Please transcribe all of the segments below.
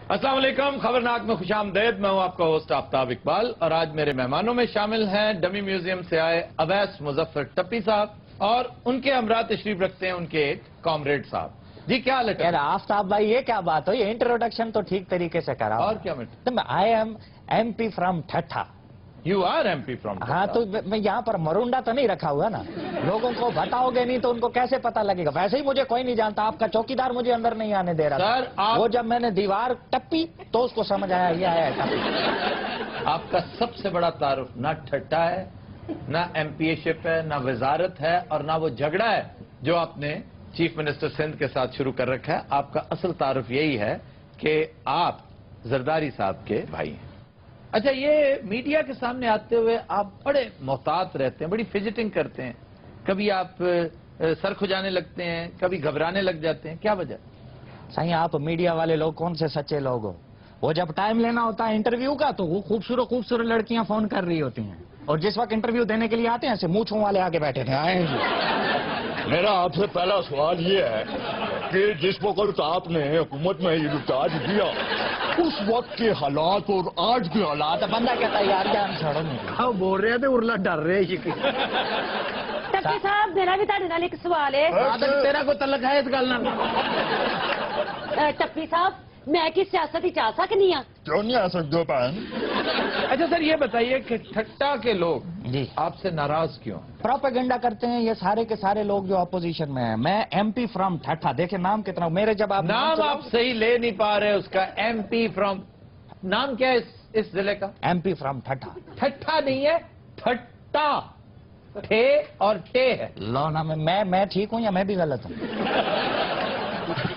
अस्सलाम वालेकुम, खबरनाक में खुशामदीद। मैं हूं आपका होस्ट आफ्ताब इकबाल और आज मेरे मेहमानों में शामिल हैं डमी म्यूजियम से आए अवैस मुजफ्फर टप्पी साहब और उनके हमरा तशरीफ रखते हैं उनके एक कॉमरेड साहब। जी क्या हाल है? आफ्ताब भाई ये क्या बात हो, ये इंट्रोडक्शन तो ठीक तरीके से करा और क्या matter? I am MP from Thatta. You are MP from? हाँ तो मैं यहाँ पर मरुंडा तो नहीं रखा हुआ ना, लोगों को बताओगे नहीं तो उनको कैसे पता लगेगा। वैसे ही मुझे कोई नहीं जानता, आपका चौकीदार मुझे अंदर नहीं आने दे रहा सर, था। वो जब मैंने दीवार टप्पी तो उसको समझ आया ये आया टप्पी। आपका सबसे बड़ा तारुफ ना ठट्टा है, ना MPA-शिप है, ना वजारत है और ना वो झगड़ा है जो आपने चीफ मिनिस्टर सिंध के साथ शुरू कर रखा है। आपका असल तारुफ यही है कि आप जरदारी साहब के भाई हैं। अच्छा, ये मीडिया के सामने आते हुए आप बड़े मोहतात रहते हैं, बड़ी फिजिटिंग करते हैं, कभी आप सर खुजाने लगते हैं, कभी घबराने लग जाते हैं, क्या वजह? सही आप मीडिया वाले लोग कौन से सच्चे लोग हो? वो जब टाइम लेना होता है इंटरव्यू का तो वो खूबसूरत खूबसूरत लड़कियां फोन कर रही होती हैं, और जिस वक्त इंटरव्यू देने के लिए आते हैं ऐसे मूंछों वाले आगे बैठे थे। आए मेरा आपसे पहला सवाल ये है कि जिस वक्त आपने हुकूमत में ये रिचार्ज दिया उस वक्त के हालात और आज के हालात बंदा कहता है यार जान छोड़ो नहीं बोल रहे थे उर्ला डर रहे टप्पी साहब मेरा भी ਤੁਹਾਡੇ ਨਾਲ ਇੱਕ ਸਵਾਲ ਹੈ। तेरा को तलक है इस गल ना? टप्पी साहब मैं की सियासत ही चाह सकनी हाँ? क्यों नहीं आ सकते हो बहन? अच्छा सर, ये बताइए कि ठट्टा के लोग जी आपसे नाराज क्यों? प्रोपेगेंडा करते हैं ये सारे के सारे लोग जो अपोजिशन में हैं। मैं MP फ्रॉम ठट्ठा, देखे नाम कितना मेरे, जब आप नाम आप सही ले नहीं पा रहे उसका। MP फ्रॉम, नाम क्या है इस जिले का? MP फ्रॉम ठट्ठा। ठट्ठा नहीं है, ठट्टा, ठे और टे है। लो ना मैं ठीक हूँ या मैं भी गलत हूँ?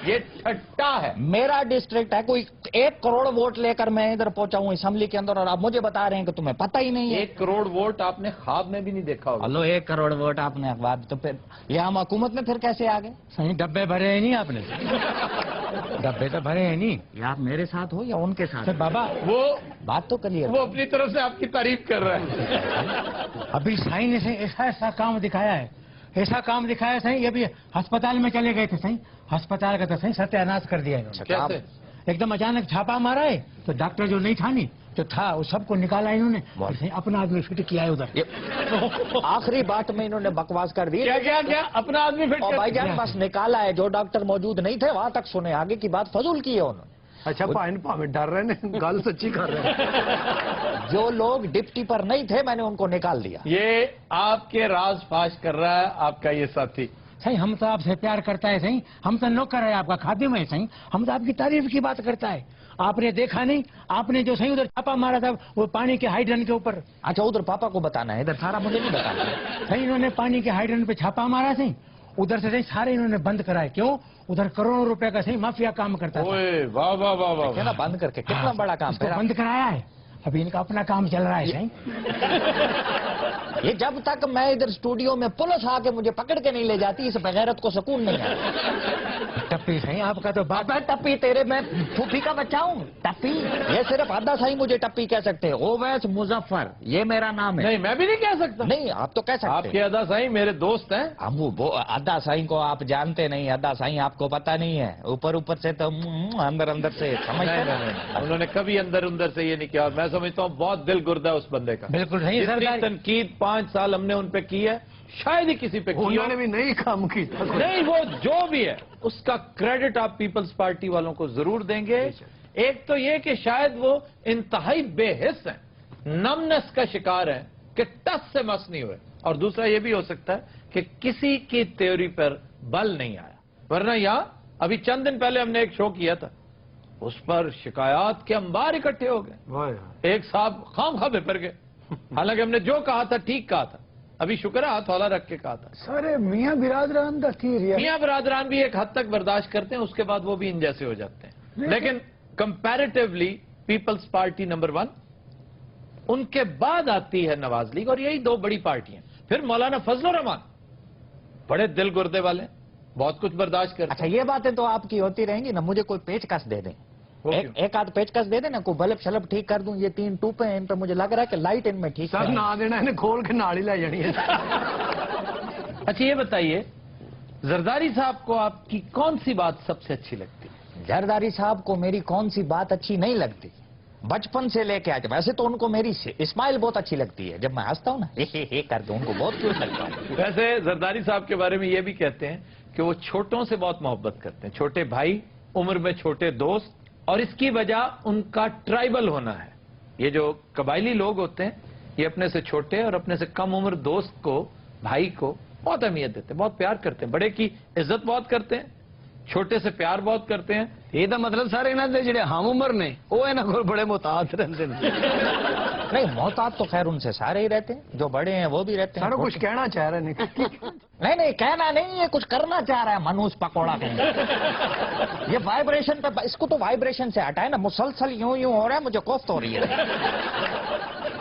ये ठट्टा है। मेरा डिस्ट्रिक्ट है, कोई 1 करोड़ वोट लेकर मैं इधर पहुंचा हूँ असेंबली के अंदर और आप मुझे बता रहे हैं कि तुम्हें पता ही नहीं है। 1 करोड़ वोट आपने ख्वाब में भी नहीं देखा होगा। हेलो 1 करोड़ वोट आपने अखबार, तो फिर ये हम हुकूमत में फिर कैसे आ गए? सही डब्बे भरे हैं नहीं आपने? डब्बे तो भरे हैं नहीं। या आप मेरे साथ हो या उनके साथ? सर बाबा वो बात तो क्लियर। वो अपनी तरफ से आपकी तारीफ कर रहा है। अभी साईं ने सही ऐसा काम दिखाया है, ऐसा काम दिखाया सही। अभी अस्पताल में चले गए थे सही, अस्पताल का तो सही सत्यानाश कर दिया इन्होंने। कैसे? एकदम अचानक छापा मारा है तो डॉक्टर जो नहीं था नहीं तो था वो सबको निकाला इन्होंने, सही अपना आदमी फिट किया है उधर। आखिरी बात में इन्होंने बकवास कर दी। क्या क्या क्या अपना आदमी फिट और कर? भाईजान बस निकाला है, जो डॉक्टर मौजूद नहीं थे वहां तक सुने, आगे की बात फजूल की है उन्होंने। अच्छा भावे डर रहे हैं, गल सच्ची कर रहे हैं। जो लोग डिप्टी पर नहीं थे मैंने उनको निकाल दिया। ये आपके राज फाश कर रहा है आपका ये साथी। सही हम तो आपसे प्यार करता है सही, हम तो नौकर है आपका, खादिम है सही, हम तो आपकी तारीफ की बात करता है। आपने देखा नहीं, आपने जो सही उधर छापा मारा था वो पानी के हाइड्रन के ऊपर। अच्छा उधर पापा को बताना है, इधर सारा मुझे नहीं बताना। सही इन्होंने पानी के हाइड्रन पे छापा मारा सही, उधर से सही सारे इन्होंने बंद कराए। क्यों? उधर करोड़ों रुपए का सही माफिया काम करता था। ओए वाह वाह वाह वाह। क्या ना बंद करके कितना बड़ा काम उसको है। बंद कराया है, अभी इनका अपना काम चल रहा है सही। ये जब तक मैं इधर स्टूडियो में पुलिस आके मुझे पकड़ के नहीं ले जाती इस बगैरत को सुकून नहीं है। टप्पी सही आपका तो बाप मैं टप्पी तेरे मैं फूफी का बच्चा हूँ? टप्पी ये सिर्फ आधा सही मुझे टप्पी कह सकते हैं। ओवैस मुजफ्फर ये मेरा नाम है। नहीं मैं भी नहीं कह सकता। नहीं आप तो कह सकते आपके हैं। अदा साईं मेरे दोस्त हैं। हम वो अदा साईं को आप जानते नहीं, अदा साईं आपको पता नहीं है, ऊपर ऊपर से तो अंदर अंदर से समझते नहीं। उन्होंने कभी अंदर अंदर से ये नहीं किया। मैं समझता हूँ बहुत दिल गुर्दा है उस बंदे का। बिल्कुल सही जितनी सरदार। तनकीद 5 साल हमने उन पे की है शायद ही किसी पे की हो। उन्होंने भी नहीं काम की। नहीं, वो जो भी है उसका क्रेडिट आप पीपल्स पार्टी वालों को जरूर देंगे। एक तो ये कि शायद वो इंतहाई बेहिस हैं, नमनेस का शिकार हैं कि टस से मस नहीं हुए, और दूसरा ये भी हो सकता है कि किसी की थ्योरी पर बल नहीं आया। वरना यहाँ अभी चंद दिन पहले हमने एक शो किया था, उस पर शिकायत के अंबार इकट्ठे हो गए। एक साहब खामखा बेपर गए, हालांकि हमने जो कहा था ठीक कहा था। अभी शुक्र है हाथ हौला रख के कहा था। सारे मियाँ बिरादरान का थी रिया। मियाँ बरादरान भी एक हद तक बर्दाश्त करते हैं, उसके बाद वो भी इन जैसे हो जाते हैं। लेकिन कंपैरेटिवली पीपल्स पार्टी नंबर 1, उनके बाद आती है नवाज लीग, और यही 2 बड़ी पार्टियां। फिर मौलाना फजल रहमान बड़े दिल गुर्दे वाले, बहुत कुछ बर्दाश्त करते। अच्छा ये बातें तो आपकी होती रहेंगी ना, मुझे कोई पेचकस दे दें, एक आध पेचकस दे देना, कोई बल्ब शलब ठीक कर दूं। ये 3 टूपे हैं इन पे मुझे लग रहा है कि लाइट इनमें ठीक सर है। ना देना इन्हें खोल के नाली ला जानी है। अच्छा ये बताइए, जरदारी साहब को आपकी कौन सी बात सबसे अच्छी लगती है? जरदारी साहब को मेरी कौन सी बात अच्छी नहीं लगती, बचपन से लेके आज। वैसे तो उनको मेरी स्माइल बहुत अच्छी लगती है, जब मैं हंसता हूँ ना हे करके उनको बहुत क्यूट लगता है। वैसे जरदारी साहब के बारे में ये भी कहते हैं कि वो छोटों से बहुत मोहब्बत करते हैं, छोटे भाई, उम्र में छोटे दोस्त, और इसकी वजह उनका ट्राइबल होना है। ये जो कबायली लोग होते हैं ये अपने से छोटे और अपने से कम उम्र दोस्त को, भाई को बहुत अहमियत देते हैं, बहुत प्यार करते हैं, बड़े की इज्जत बहुत करते हैं, छोटे से प्यार बहुत करते हैं। ਇਹ ਤਾਂ ਮਤਲਬ ਸਾਰੇ ਇਹਨਾਂ ਦੇ ਜਿਹੜੇ ਹਮ ਉਮਰ ਨੇ ਉਹ ਇਹਨਾਂ ਕੋਲ ਬੜੇ ਮੁਤਾਦ ਰਹਿੰਦੇ ਨੇ। नहीं, मोहताज तो खैर उनसे सारे ही रहते हैं, जो बड़े हैं वो भी रहते हैं। ਸਾਰਾ ਕੁਝ ਕਹਿਣਾ ਚਾਹ ਰਹੇ ਨੇ। नहीं कहना नहीं है, कुछ करना चाह रहा है मनोज पकौड़ा कहीं। ये वाइब्रेशन पे, इसको तो वाइब्रेशन से हटाए ना, मुसलसल यूं यूं हो रहा है, मुझे कोफ्त हो रही है।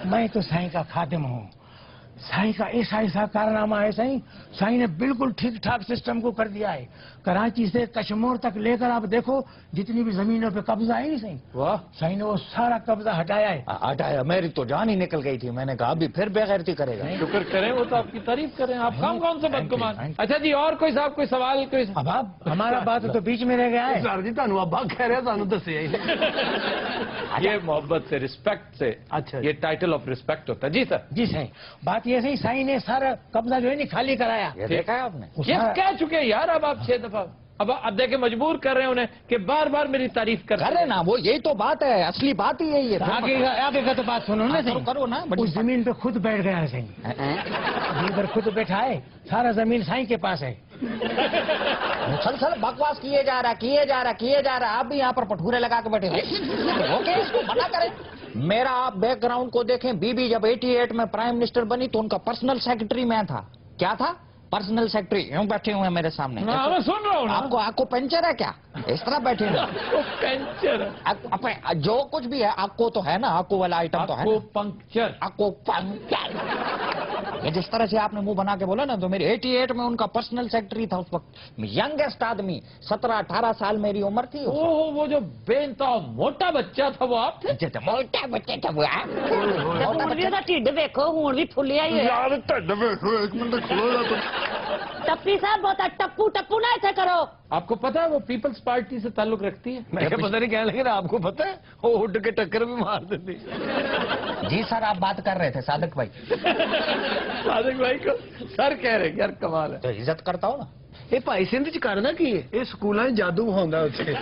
मैं तो साईं का खादिम हूँ। साईं का ऐसा कारनामा है साईं, साईं ने बिल्कुल ठीक ठाक सिस्टम को कर दिया है। कराची से कश्मीर तक लेकर आप देखो जितनी भी जमीनों पे कब्जा है नहीं साईं, वाह, साईं ने वो सारा कब्जा हटाया है। हटाया, मेरी तो जान ही निकल गई थी। मैंने कहा अभी फिर बेगैरती करेगा। शुक्र करें, वो तो आपकी तारीफ करें। आप कौन से बदगुमान। अच्छा जी, और कोई साहब कोई सवाल कोई? अब आप हमारा बात तो बीच में रह गया है। ਸਰ ਜੀ ਤੁਹਾਨੂੰ ਅੱਬਾ ਕਹਿ ਰਿਹਾ, ਸਾਨੂੰ ਦੱਸਿਆ ਹੀ ਨਹੀਂ। ये मोहब्बत से, रिस्पेक्ट से, अच्छा। ये टाइटल ऑफ रिस्पेक्ट होता है। जी सर। जी साईं, बात ये सही, साईं ने सारा कब्जा जो है नहीं खाली कराया। ये देखा है आपने? वो ये सारा- कह चुके हैं यार, अब आप 6 दफा, अब देखे मजबूर कर रहे हैं उन्हें कि बार बार मेरी तारीफ कर करे ना, वो यही तो बात है, असली बात ही यही है। आगे का तो बात सुनो ना करो, साईं। करो ना, बड़ी उस जमीन पे खुद बैठ गया है साईं, इधर खुद बैठा है, सारा जमीन साईं के पास है। मुसलसल बकवास किए जा रहा। आप भी यहाँ पर पठूरे लगा के बैठे हो। ओके, इसको मना करें। मेरा आप बैकग्राउंड को देखें, बीबी जब 88 में प्राइम मिनिस्टर बनी तो उनका पर्सनल सेक्रेटरी मैं था। क्या था? Personal secretary. यूं बैठे हुए हैं मेरे सामने। हाँ, मैं सुन रहा हूँ ना। आपको पंचर है क्या? इस तरह बैठे हुए आपको पंचर, जो कुछ भी है आपको तो है ना, आपको वाला आइटम तो है आपको ना? पंक्चर, आपको पंचर। ये जिस तरह से आपने मुंह बना के बोला ना, तो मेरी 88 में उनका पर्सनल सेक्रेटरी था उस वक्त। यंगेस्ट आदमी, 17-18 साल मेरी उम्र थी। ओह, वो जो बेनता मोटा बच्चा था वो आप थे? मोटा बच्चे थे वो। ਹੁਣ ਵੀ ਉਹਦਾ ਢਿੱਡ ਵੇਖੋ, ਹੁਣ ਵੀ ਫੁੱਲਿਆ ਹੀ ਹੋਇਆ। यार ढिड वेखो, एक मिनट खलो जा तुम। ਟੱਪੀ ਸਾਹਿਬ ਬਹੁਤਾ ਟੱਪੂ ਨਾ ਇੱਥੇ ਕਰੋ। आपको पता है वो पीपल्स पार्टी से ताल्लुक रखती है? मैं क्या पता नहीं कहने लगे ना, आपको पता है वो उठ के टक्कर भी मार देती। जी सर, आप बात कर रहे थे सादिक भाई। सादिक भाई को सर कह रहे, यार कमाल है। तो इज्जत करता हो ना। ਇਹ ਭਾਈ ਸਿੰਧ ਚ ਕਰਨਾ ਕੀ ਹੈ? ਇਹ ਸਕੂਲਾਂ 'ਚ ਜਾਦੂ ਹੁੰਦਾ ਉੱਥੇ।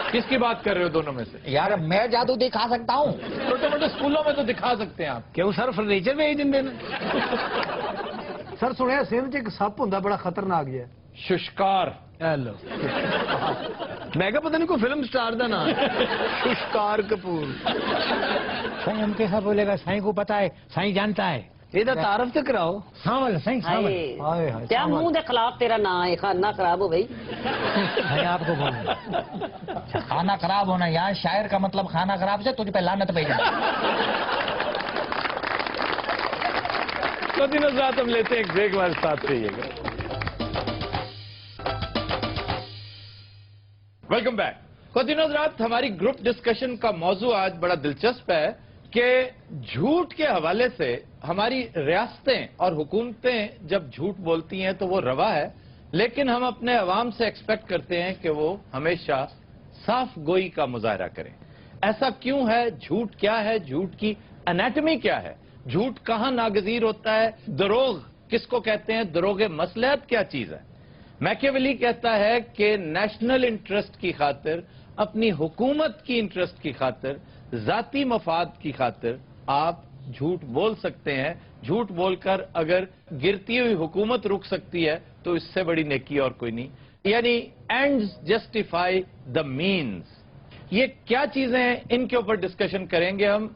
किसकी बात कर रहे हो दोनों में से? यार मैं जादू दिखा सकता हूँ। छोटे मोटे स्कूलों में तो दिखा सकते हैं आप। ਕਿਉਂ ਸਰ ਫਰਨੀਚਰ ਵੇਚ ਦਿੰਦੇ ਨੇ? ਸਰ ਸੁਣਿਆ ਸਿੰਧ 'ਚ ਇੱਕ ਸੱਪ ਹੁੰਦਾ ਬੜਾ ਖਤਰਨਾਕ ਜਿਹਾ। शुष्कार। ਹੈਲੋ। ਮੈਂ ਕਿਹਾ ਪਤਾ ਨਹੀਂ ਕੋਈ ਫਿਲਮ ਸਟਾਰ ਦਾ ਨਾਮ ਹੈ। ਸ਼ੁਸ਼ਕਾਰ ਕਪੂਰ। साईं हम कैसा बोलेगा, साईं को पता है, साईं जानता है। ਇਹਦਾ ਤਾਰਫ ਤੇ ਕਰਾਓ। सावल साईं, सावल। ਹਾਏ ਹਾਏ। ਤੇ ਮੂੰਹ ਦੇ ਖਿਲਾਫ ਤੇਰਾ ਨਾਂ ਹੈ, ਖਾਨਾ ਖਰਾਬ ਹੋ ਗਈ। साईं आपको बोलूं, खाना खराब होना, यहाँ शायर का मतलब खाना खराब से तुझ पे लानत भेजना। तो दिनों रात हम लेते हैं एक ब्रेक, हमारे साथ रहिएगा। Welcome back. तो दिनों रात हमारी ग्रुप डिस्कशन का मौजू आज बड़ा दिलचस्प है कि झूठ के हवाले से हमारी रियासतें और हुकूमतें जब झूठ बोलती हैं तो वो रवा है, लेकिन हम अपने अवाम से एक्सपेक्ट करते हैं कि वो हमेशा साफ गोई का मुजाहरा करें। ऐसा क्यों है? झूठ क्या है? झूठ की एनाटमी क्या है? झूठ कहाँ नागजीर होता है? दरोग किसको कहते हैं? दरोगे मसलहत क्या चीज है? मैकियावेली कहता है कि नेशनल इंटरेस्ट की खातिर, अपनी हुकूमत की इंटरेस्ट की खातिर, जाती मफाद की खातिर आप झूठ बोल सकते हैं। झूठ बोलकर अगर गिरती हुई हुकूमत रुक सकती है तो इससे बड़ी नेकी और कोई नहीं। यानी एंड्स जस्टिफाई द मीन्स। ये क्या चीजें हैं, इनके ऊपर डिस्कशन करेंगे हम।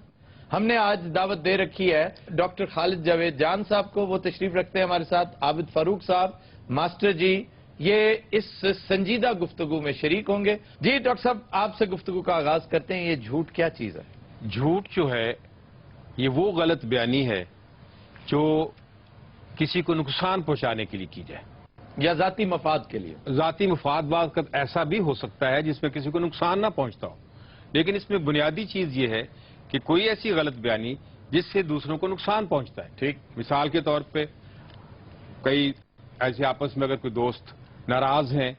हमने आज दावत दे रखी है डॉक्टर खालिद जावेद जान साहब को, वो तशरीफ रखते हैं हमारे साथ। आबिद फारूक साहब, मास्टर जी, ये इस संजीदा गुफ्तगू में शरीक होंगे। जी डॉक्टर साहब, आपसे गुफ्तगू का आगाज करते हैं। ये झूठ क्या चीज है? झूठ जो है ये वो गलत बयानी है जो किसी को नुकसान पहुंचाने के लिए की जाए, या जाती मफाद के लिए? जाती मुफाद का ऐसा भी हो सकता है जिसमें किसी को नुकसान ना पहुंचता हो, लेकिन इसमें बुनियादी चीज ये है कि कोई ऐसी गलत बयानी जिससे दूसरों को नुकसान पहुंचता है। ठीक, मिसाल के तौर पे कई ऐसे आपस में अगर कोई दोस्त नाराज हैं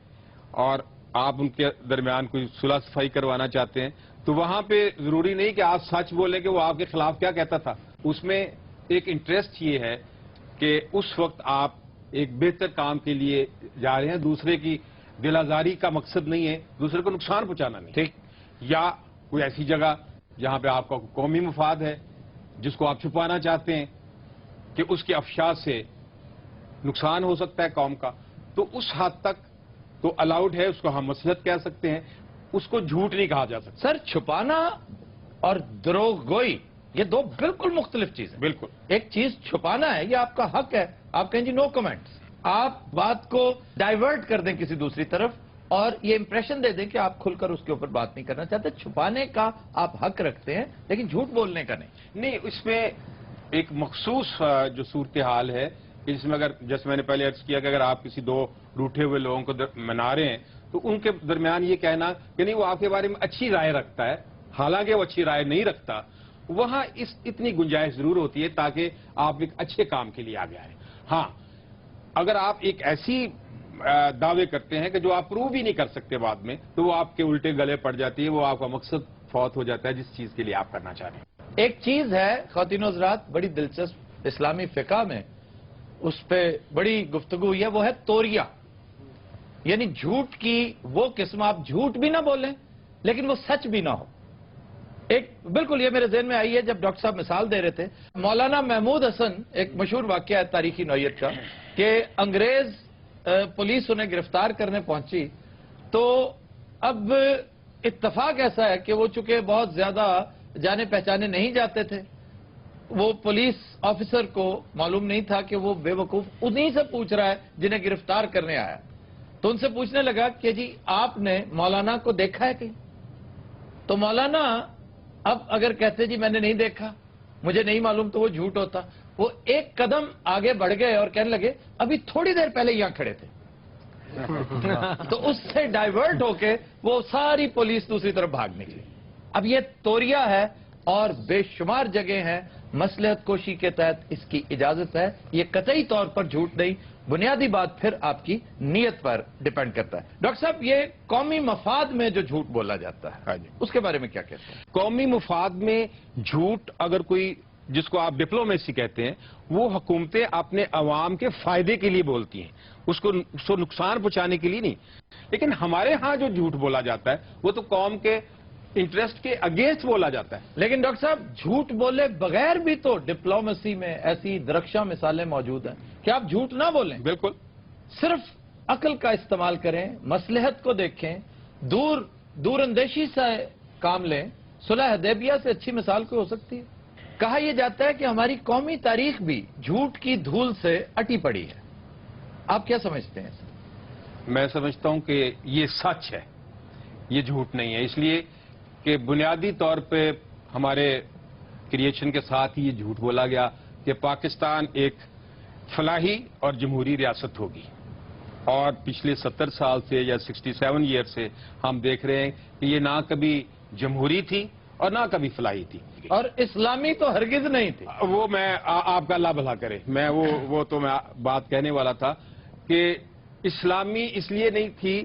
और آپ ان کے درمیان کوئی صلح صفائی کروانا چاہتے ہیں تو وہاں پہ ضروری نہیں کہ آپ سچ بولیں کہ وہ آپ کے خلاف کیا کہتا تھا. اس میں ایک انٹرسٹ یہ ہے کہ اس وقت آپ ایک بہتر کام کے لیے جا رہے ہیں, دوسرے کی دل آزاری کا مقصد نہیں ہے, دوسرے کو نقصان پہنچانا نہیں, ٹھیک, یا کوئی ایسی جگہ جہاں پہ آپ کا قومی مفاد ہے جس کو آپ چھپانا چاہتے ہیں کہ اس کے افشا سے نقصان ہو سکتا ہے قوم کا, تو اس حد تک تو الاؤڈ ہے, اس کو ہم مصلحت کہہ سکتے ہیں, اس کو جھوٹ نہیں کہا جا سکتا. سر چھپانا اور دروغ گوئی یہ دو بالکل مختلف چیزیں. بالکل, ایک چیز چھپانا ہے, یہ آپ کا حق ہے, آپ کہیں جی نو کمنٹس, آپ بات کو ڈائیورٹ کر دیں کسی دوسری طرف اور یہ امپریشن دے دیں کہ آپ کھل کر اس کے اوپر بات نہیں کرنا چاہتے. چھپانے کا آپ حق رکھتے ہیں لیکن جھوٹ بولنے کا نہیں. اس میں ایک مخصوص جو صورتحال ہے اس میں, اگر جیسے میں نے پہلے عرض کیا کہ اگر آپ کسی دو روٹھے ہوئے لوگوں کو منا رہے ہیں تو ان کے درمیان یہ کہنا کہ نہیں وہ آپ کے بارے میں اچھی رائے رکھتا ہے حالانکہ وہ اچھی رائے نہیں رکھتا, وہاں اتنی گنجائش ضرور ہوتی ہے تاکہ آپ ایک اچھے کام کے لیے آگے آئیں. ہاں, اگر آپ ایک ایسی دعوے کرتے ہیں کہ جو آپ پروو بھی نہیں کر سکتے بعد میں, تو وہ آپ کے الٹے گلے پڑ جاتی ہے, وہ آپ کا مقصد فوت ہو جاتا ہے جس چیز کے لیے آپ کرنا چاہ رہے ہیں. ایک چیز ہے خواتین و حضرات بڑی دلچسپ اسلامی فقہ میں اس پہ بڑی گفتگو ہوئی ہے, وہ ہے توریہ, یعنی جھوٹ کی وہ قسم, آپ جھوٹ بھی نہ بولیں لیکن وہ سچ بھی نہ ہو. ایک بالکل یہ میرے ذہن میں آئی ہے جب ڈاکٹر صاحب مثال دے رہے تھے, مولانا محمود حسن, ایک مشہور واقعہ ہے تاریخی نوعیت کا کہ انگریز پولیس انہیں گرفتار کرنے پہنچی, تو اب اتفاق ایسا ہے کہ وہ چونکہ بہت زیادہ جانے پہچانے نہیں جاتے تھے, وہ پولیس آفیسر کو معلوم نہیں تھا کہ وہ بے وقوف انہی سے پوچھ رہا ہے جنہیں گرفتار کرنے آیا. تو ان سے پوچھنے لگا کہ جی آپ نے مولانا کو دیکھا ہے کہیں؟ تو مولانا اب اگر کہتے جی میں نے نہیں دیکھا, مجھے نہیں معلوم, تو وہ جھوٹ ہوتا. وہ ایک قدم آگے بڑھ گئے اور کہنے لگے ابھی تھوڑی دیر پہلے یہاں کھڑے تھے. تو اس سے ڈائیورٹ ہو کے وہ ساری پولیس دوسری طرف بھاگ نکلی. اب یہ توریہ ہے اور بے شمار جگہ ہیں, مصلحت کوشی کے تحت اس کی اجازت ہے, یہ قطعی طور پر جھوٹ نہیں. بنیادی بات پھر آپ کی نیت پر ڈیپینڈ کرتا ہے. ڈاکٹر صاحب یہ قومی مفاد میں جو جھوٹ بولا جاتا ہے اس کے بارے میں کیا کہتے ہیں؟ قومی مفاد میں جھوٹ اگر کوئی جس کو آپ ڈپلومیسی کہتے ہیں, وہ حکومتیں اپنے عوام کے فائدے کے لیے بولتی ہیں, اس کو نقصان پہنچانے کے لیے نہیں. لیکن ہمارے ہاں جو جھوٹ بولا جاتا ہے وہ تو قوم کے انٹرسٹ کے اگینسٹ بولا جاتا ہے. لیکن ڈاکٹر صاحب جھوٹ بولے بغیر بھی تو ڈپلومیسی میں ایسی درخشاں مثالیں موجود ہیں کہ آپ جھوٹ نہ بولیں, بالکل, صرف عقل کا استعمال کریں, مصلحت کو دیکھیں, دور اندیشی سے کام لیں. صلح حدیبیہ سے اچھی مثال کوئی ہو سکتی ہے؟ کہا یہ جاتا ہے کہ ہماری قومی تاریخ بھی جھوٹ کی دھول سے اٹی پڑی ہے. آپ کیا سمجھتے ہیں؟ میں سمجھتا ہوں کہ یہ سچ ہے, یہ جھوٹ نہیں ہے, اس لیے کہ بنیادی طور پہ ہمارے کریشن کے ساتھ ہی یہ جھوٹ بولا گیا کہ پاکستان ایک فلاحی اور جمہوری ریاست ہوگی, اور پچھلے 70 سال سے یا 67 ایئر سے ہم دیکھ رہے ہیں کہ یہ نہ کبھی جمہوری تھی اور نہ کبھی فلاحی تھی, اور اسلامی تو ہرگز نہیں تھی. وہ میں آپ کا اللہ بھلا کرے, میں وہ تو میں بات کہنے والا تھا کہ اسلامی اس لیے نہیں تھی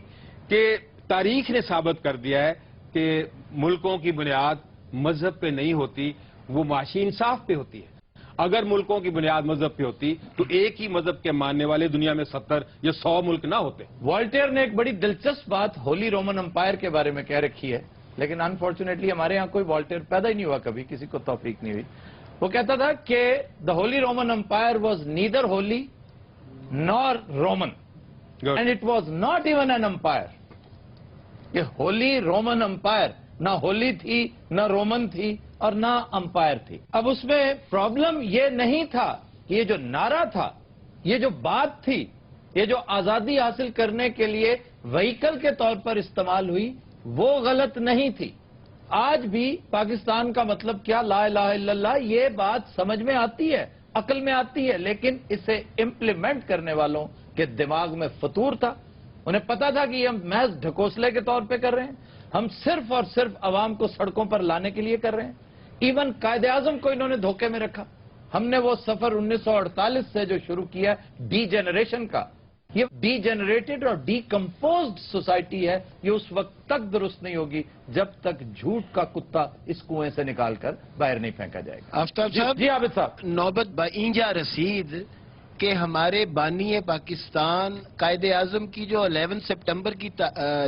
کہ تاریخ نے ثابت کر دیا ہے کہ ملکوں کی بنیاد مذہب پہ نہیں ہوتی, وہ معاشی انصاف پہ ہوتی ہے. اگر ملکوں کی بنیاد مذہب پہ ہوتی تو ایک ہی مذہب کے ماننے والے دنیا میں 70 یا 100 ملک نہ ہوتے. والٹیر نے ایک بڑی دلچسپ بات ہولی رومن امپائر کے بارے میں کہہ رکھی ہے, لیکن انفارچونیٹلی ہمارے ہاں کوئی والٹیر پیدا ہی نہیں ہوا, کبھی کسی کو توفیق نہیں ہوئی. وہ کہتا تھا کہ the holy Roman empire was neither holy nor Roman and it was not even an empire. یہ ہولی رومن امپائر نہ ہولی تھی, نہ رومن تھی, اور نہ امپائر تھی. اب اس میں پرابلم یہ نہیں تھا کہ یہ جو نعرہ تھا, یہ جو بات تھی, یہ جو آزادی حاصل کرنے کے لیے وہیکل کے طور پر استعمال ہوئی, وہ غلط نہیں تھی. آج بھی پاکستان کا مطلب کیا, لا الہ الا اللہ, یہ بات سمجھ میں آتی ہے, عقل میں آتی ہے, لیکن اسے امپلیمنٹ کرنے والوں کے دماغ میں فطور تھا. انہیں پتا تھا کہ یہ ہم محض ڈھکوسلے کے طور پہ کر رہے ہیں, ہم صرف اور صرف عوام کو سڑکوں پر لانے کے لیے کر رہے ہیں. ایون قائد اعظم کو انہوں نے دھوکے میں رکھا. ہم نے وہ سفر 1948 سے جو شروع کیا ڈی جنریشن کا, یہ ڈی جنریٹڈ اور ڈی کمپوزڈ سوسائٹی ہے. یہ اس وقت تک درست نہیں ہوگی جب تک جھوٹ کا کتا اس کنویں سے نکال کر باہر نہیں پھینکا جائے گا. آفتاب صاحب جی عابد صاحب. نوبت با اینجا رسید کہ ہمارے بانی پاکستان قائد اعظم کی جو 11 سپٹمبر کی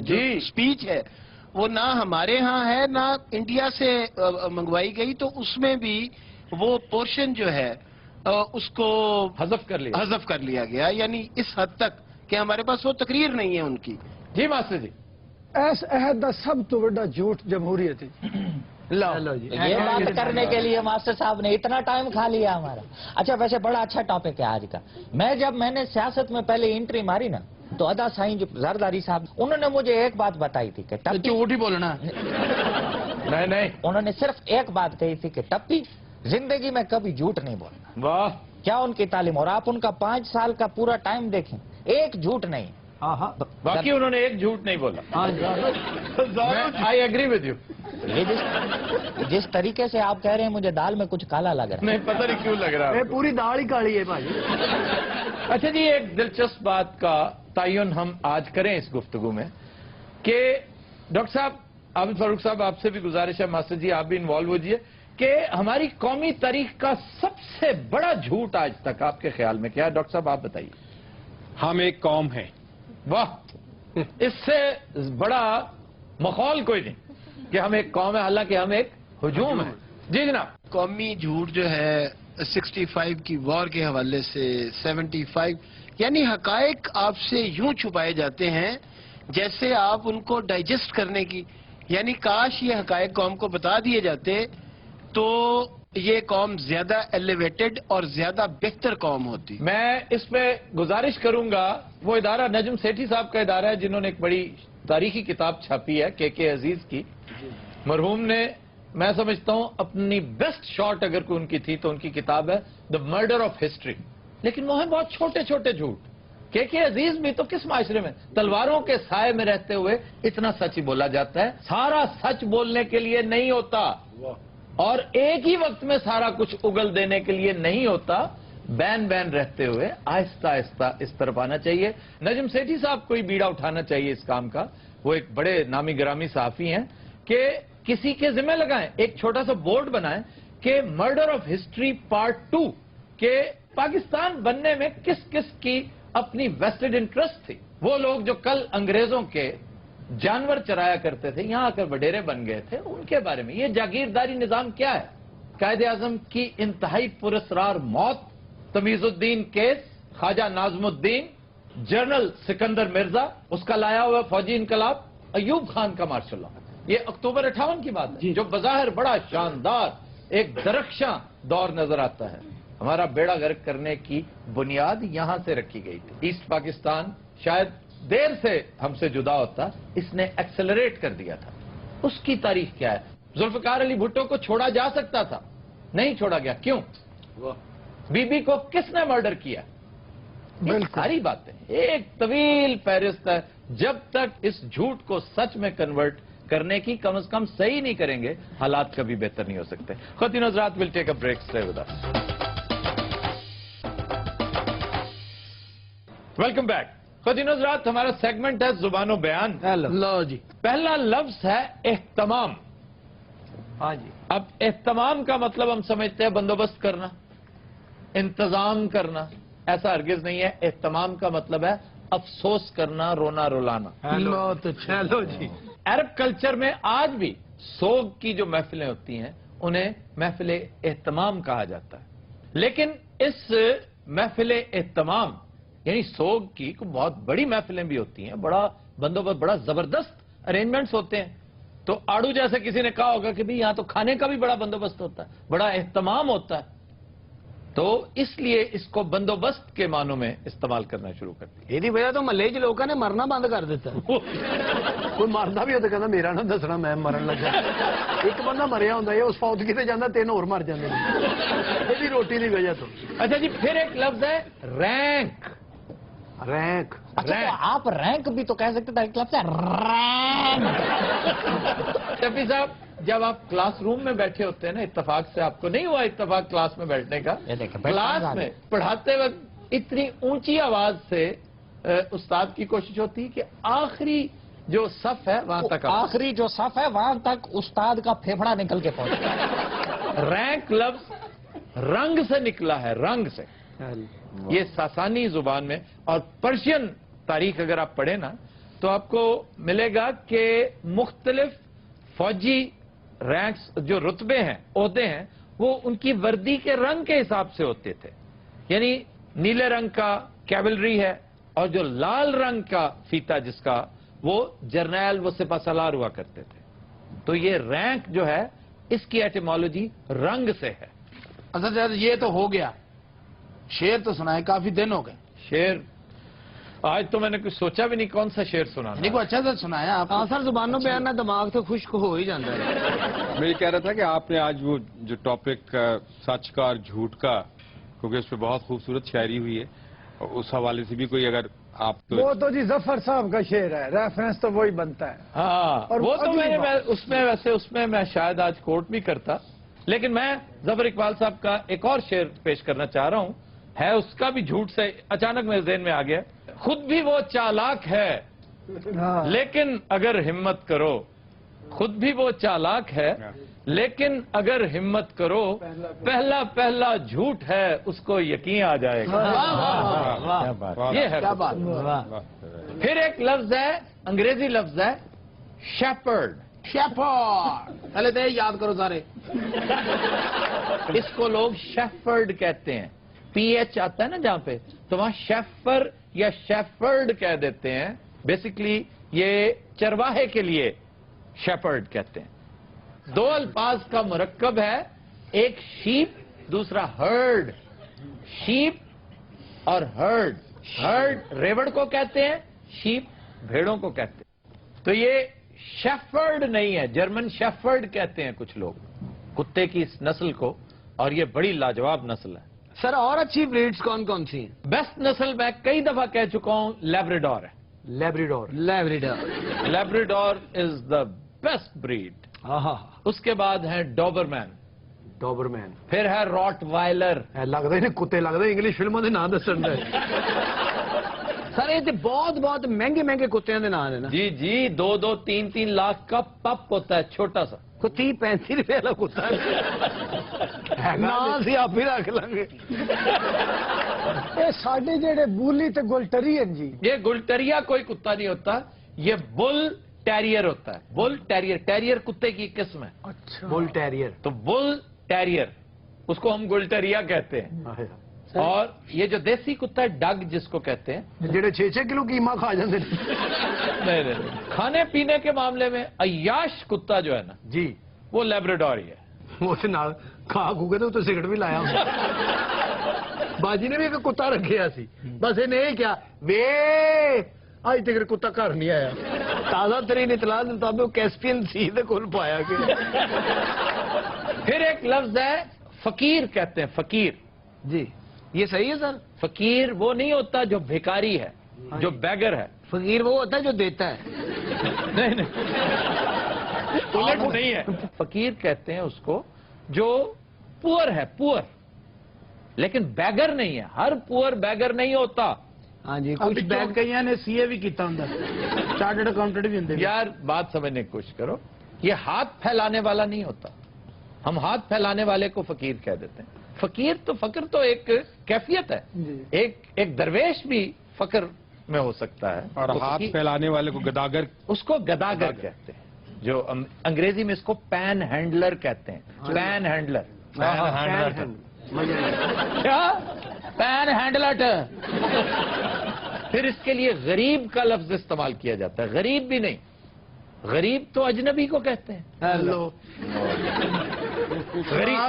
جو سپیچ ہے وہ نہ ہمارے ہاں ہے نہ انڈیا سے منگوائی گئی, تو اس میں بھی وہ پورشن جو ہے اس کو حذف کر لیا گیا, یعنی اس حد تک کہ ہمارے پاس وہ تقریر نہیں ہے ان کی. جی ماسٹر جی. اس عہد کا سب تو بڑا جھوٹ جمہوریت ہے. یہ بات کرنے کے لیے ماسٹر صاحب نے اتنا ٹائم کھا لیا ہمارا. اچھا ویسے بڑا اچھا ٹاپک ہے آج کا. جب میں نے سیاست میں پہلے انٹری ماری نا تو ادا سائیں جو زرداری صاحب انہوں نے مجھے ایک بات بتائی تھی کہ جھوٹ ہی بولنا. نہیں انہوں نے صرف ایک بات کہی تھی کہ ٹپی زندگی میں کبھی جھوٹ نہیں بولنا. واہ کیا ان کی تعلیم, اور آپ ان کا 5 سال کا پورا ٹائم دیکھیں ایک جھوٹ نہیں. باقی انہوں نے ایک جھوٹ نہیں بولا. I agree with you. یہ جس طریقے سے آپ کہہ رہے ہیں مجھے دال میں کچھ کالا لگ رہا ہے. نہیں پتہ نہیں کیوں لگ رہا ہے. پوری دال ہی کالی ہے بھائی. اچھا جی, ایک دلچسپ بات کا تعین ہم آج کریں اس گفتگو میں کہ ڈاکٹر صاحب عابد فاروق صاحب آپ سے بھی گزارش ہے, ماسٹر جی آپ بھی انوالو ہوجیے, کہ ہماری قومی تاریخ کا سب سے بڑا جھوٹ آج تک آپ کے خیال میں کیا ہے؟ ڈاکٹر صاحب آپ بتائیے. ہم ایک قوم ہیں. واہ, اس سے بڑا ماحول کوئی نہیں کہ ہم ایک قوم ہے, حالانکہ ہم ایک ہجوم ہیں. جی جناب. قومی جھوٹ جو ہے 65 کی وار کے حوالے سے 75, یعنی حقائق آپ سے یوں چھپائے جاتے ہیں جیسے آپ ان کو ڈائجسٹ کرنے کی, یعنی کاش یہ حقائق قوم کو بتا دیے جاتے تو یہ قوم زیادہ ایلیویٹڈ اور زیادہ بہتر قوم ہوتی. میں اس پہ گزارش کروں گا, وہ ادارہ نجم سیٹھی صاحب کا ادارہ ہے جنہوں نے ایک بڑی تاریخی کتاب چھاپی ہے کے عزیز کی. مرحوم نے, میں سمجھتا ہوں اپنی بیسٹ شاٹ اگر کوئی ان کی تھی تو ان کی کتاب ہے دا مرڈر آف ہسٹری. لیکن وہ ہیں بہت چھوٹے چھوٹے جھوٹ. کے عزیز بھی تو کس معاشرے میں تلواروں کے سائے میں رہتے ہوئے اتنا سچ ہی بولا جاتا ہے. سارا سچ بولنے کے لیے نہیں ہوتا اور ایک ہی وقت میں سارا کچھ اگل دینے کے لیے نہیں ہوتا. بین رہتے ہوئے آہستہ آہستہ اس طرف آنا چاہیے. نجم سیٹھی صاحب کو ہی بیڑا اٹھانا چاہیے اس کام کا. وہ ایک بڑے نامی گرامی صحافی ہیں کہ کسی کے ذمہ لگائیں, ایک چھوٹا سا بورڈ بنائیں کہ مرڈر آف ہسٹری پارٹ 2, کہ پاکستان بننے میں کس کس کی اپنی ویسٹڈ انٹرسٹ تھی. وہ لوگ جو کل انگریزوں کے جانور چرایا کرتے تھے, یہاں آ کر وڈیرے بن گئے تھے, ان کے بارے میں. یہ جاگیرداری نظام کیا ہے؟ قائد اعظم کی انتہائی پراسرار موت, تمیز الدین کیس, خواجہ ناظم الدین, جنرل سکندر مرزا, اس کا لایا ہوا فوجی انقلاب, ایوب خان کا مارشل لا. یہ اکتوبر 58 کی بات ہے جو بظاہر بڑا شاندار ایک درخشاں دور نظر آتا ہے. ہمارا بیڑا غرق کرنے کی بنیاد یہاں سے رکھی گئی تھی. ایسٹ پاکستان شاید دیر سے ہم سے جدا ہوتا, اس نے ایکسلریٹ کر دیا تھا. اس کی تاریخ کیا ہے؟ ذوالفقار علی بھٹو کو چھوڑا جا سکتا تھا, نہیں چھوڑا گیا. کیوں؟ بی بی کو کس نے مرڈر کیا؟ ساری باتیں ایک طویل فہرست ہے. جب تک اس جھوٹ کو سچ میں کنورٹ کرنے کی کم از کم صحیح نہیں کریں گے, حالات کبھی بہتر نہیں ہو سکتے. خواتین حضرات, will take a break. Stay with us. Welcome back. خواتین حضرات, ہمارا سیگمنٹ ہے زبان و بیان. لو جی. پہلا لفظ ہے اہتمام. ہاں جی. اب اہتمام کا مطلب ہم سمجھتے ہیں بندوبست کرنا, انتظام کرنا. ایسا ہرگز نہیں ہے. اہتمام کا مطلب ہے افسوس کرنا, رونا رلانا. لو تو چلو جی. عرب کلچر میں آج بھی سوگ کی جو محفلیں ہوتی ہیں انہیں محفل اہتمام کہا جاتا ہے. لیکن اس محفل اہتمام یعنی سوگ کی بہت بڑی محفلیں بھی ہوتی ہیں, بڑا بندوبست, بڑا زبردست ارینجمنٹس ہوتے ہیں. تو آڑو جیسے کسی نے کہا ہوگا کہ بھی یہاں تو کھانے کا بھی بڑا بندوبست ہوتا ہے, بڑا اہتمام ہوتا ہے. تو اس لیے اس کو بندوبست کے معنوں میں استعمال کرنا شروع کر دیا. یہ وجہ تو محلے چ لوگوں نے مرنا بند کر دیتا. کوئی مردا بھی ہوتا کہنا میرا نہ دسنا میں مرن لگا. ایک بندہ مریا ہوتا ہے, اس فوت کتے جانا 3 اور مر جاتے ہیں یہ روٹی کی وجہ تو. اچھا جی, پھر ایک لفظ ہے رینک. رینک. اچھا تو آپ رینک بھی تو کہہ سکتے تھے, ایک لفظ ہے رینک. شفیع صاحب, جب آپ کلاس روم میں بیٹھے ہوتے ہیں نا, اتفاق سے آپ کو نہیں ہوا اتفاق کلاس میں بیٹھنے کا, کلاس میں پڑھاتے وقت اتنی اونچی آواز سے उस्ताद की कोशिश होती है कि आखिरी जो सफ है वहां तक आखिरी जो सफ है वहां तक उस्ताद का फेफड़ा निकल के पहुंचे। रैंक लफ्ज रंग से निकला है, रंग से। ये सासानी जुबान में, और पर्शियन तारीख अगर आप पढ़े ना तो आपको मिलेगा कि मुख्तलिफ फौजी रैंक्स जो रुतबे हैं, ओहदे हैं, वो उनकी वर्दी के रंग के हिसाब से होते थे। यानी नीले रंग का कैवलरी है, और जो लाल रंग का फीता जिसका, वो जर्नैल, वो सिपाहसालार हुआ करते थे। तो ये रैंक जो है इसकी एटिमोलॉजी रंग से है। अच्छा सर, ये तो हो गया, शेर तो सुनाए, काफी दिन हो गए। शेर आज तो मैंने कुछ सोचा भी नहीं कौन सा शेर सुनाना। नहीं, को अच्छा से सुनाया आप। हाँ सर, जुबानों पे आना दिमाग तो खुश्क हो ही जाता है। मैं ये कह रहा था कि आपने आज वो जो टॉपिक सच का और झूठ का, क्योंकि उस पर बहुत खूबसूरत शायरी हुई है, और उस हवाले से भी कोई अगर आप वो तो जी जफर साहब का शेर है, रेफरेंस तो वही बनता है। हाँ, और वो तो अगली बात- उसमें मैं शायद आज कोर्ट भी करता, लेकिन मैं जफर इकबाल साहब का एक और शेर पेश करना चाह रहा हूं, है उसका भी झूठ से अचानक मेरे ज़हन में आ गया। खुद भी वो चालाक है, हाँ। लेकिन अगर हिम्मत करो, खुद भी वो चालाक है, लेकिन अगर हिम्मत करो, पहला पहला झूठ है उसको यकीन आ जाएगा। ये है क्या बात। फिर एक लफ्ज है, अंग्रेजी लफ्ज है शेपर्ड। शेफर्ड, पहले तो ये याद करो सारे। इसको लोग शेफर्ड कहते हैं, पीएच आता है ना जहां पे, तो वहां शेफर या शेफर्ड कह देते हैं। बेसिकली ये चरवाहे के लिए शेपर्ड कहते हैं। दो अल्फाज का मुरक्कब है, एक शीप, दूसरा हर्ड। शीप और हर्ड, हर्ड रेवड़ को कहते हैं, शीप भेड़ों को कहते हैं। तो ये शेफर्ड नहीं है, जर्मन शेफर्ड कहते हैं कुछ लोग कुत्ते की इस नस्ल को, और ये बड़ी लाजवाब नस्ल है। सर, और अच्छी ब्रीड्स कौन कौन सी हैं? बेस्ट नस्ल मैं कई दफा कह चुका हूं, लैब्राडोर है। Labrador. Labrador. Labrador is the best breed. उसके बाद है डॉबरमैन, डॉबरमैन। फिर है रॉटवाइलर। लगता ही नहीं कुत्ते लगते, इंग्लिश फिल्मों के नाम दसन दे। सर, ये बहुत बहुत महंगे महंगे कुत्तियों के नाम है ना? जी जी, 2-2, 3-3 लाख का पप होता है, छोटा सा। को 30-35 रुपए वाला कुत्ता ना सी आप ही रख लेंगे। ये साडे जेड़े बूली ते गुलटरीयन जी, ये गुलटरिया कोई कुत्ता नहीं होता, ये बुल टेरियर होता है। बुल टेरियर, टेरियर कुत्ते की किस्म है। अच्छा, बुल टेरियर। तो बुल टेरियर, उसको हम गुलटरिया कहते हैं। और ये जो देसी कुत्ता है, डग जिसको कहते हैं, जेड़े 6-6 किलो कीमा खा जाते नहीं, खाने पीने के मामले में अय्याश कुत्ता जो है ना जी, वो लैब्राडोर ही है। वो नाल खा खूगे तो सिगरेट भी लाया बाजी ने भी एक कुत्ता रखे सी, बस इन्हें क्या वे अज तक कुत्ता घर नहीं आया। ताजा तरीन इतला के मुताबिक कैस्पियन सी दे कोल पाया गया। फिर एक लफ्ज है फकीर कहते हैं, फकीर। जी, ये सही है सर। फकीर वो नहीं होता जो भिखारी है, जो बैगर है। फकीर वो होता है जो देता है। नहीं, उलट नहीं है। फकीर कहते हैं उसको जो पुअर है, पुअर, लेकिन बैगर नहीं है। हर पुअर बैगर नहीं होता। हाँ जी, कुछ बैग कई ने सीए भी किया होंगे, चार्टर्ड अकाउंटेंट भी होंगे। यार बात समझने की कोशिश करो, ये हाथ फैलाने वाला नहीं होता। हम हाथ फैलाने वाले को फकीर कह देते हैं। फकीर तो, फकर तो एक कैफियत है, एक दरवेश भी फकर में हो सकता है। और तो हाथ फैलाने वाले को गदागर, उसको गदागर कहते हैं, जो अंग्रेजी में इसको पैन हैंडलर कहते हैं। पैन हैंडलर, क्या पैन हैंडलर। फिर इसके लिए गरीब का लफ्ज इस्तेमाल किया जाता है। गरीब भी नहीं, गरीब तो अजनबी को कहते हैं। हेलो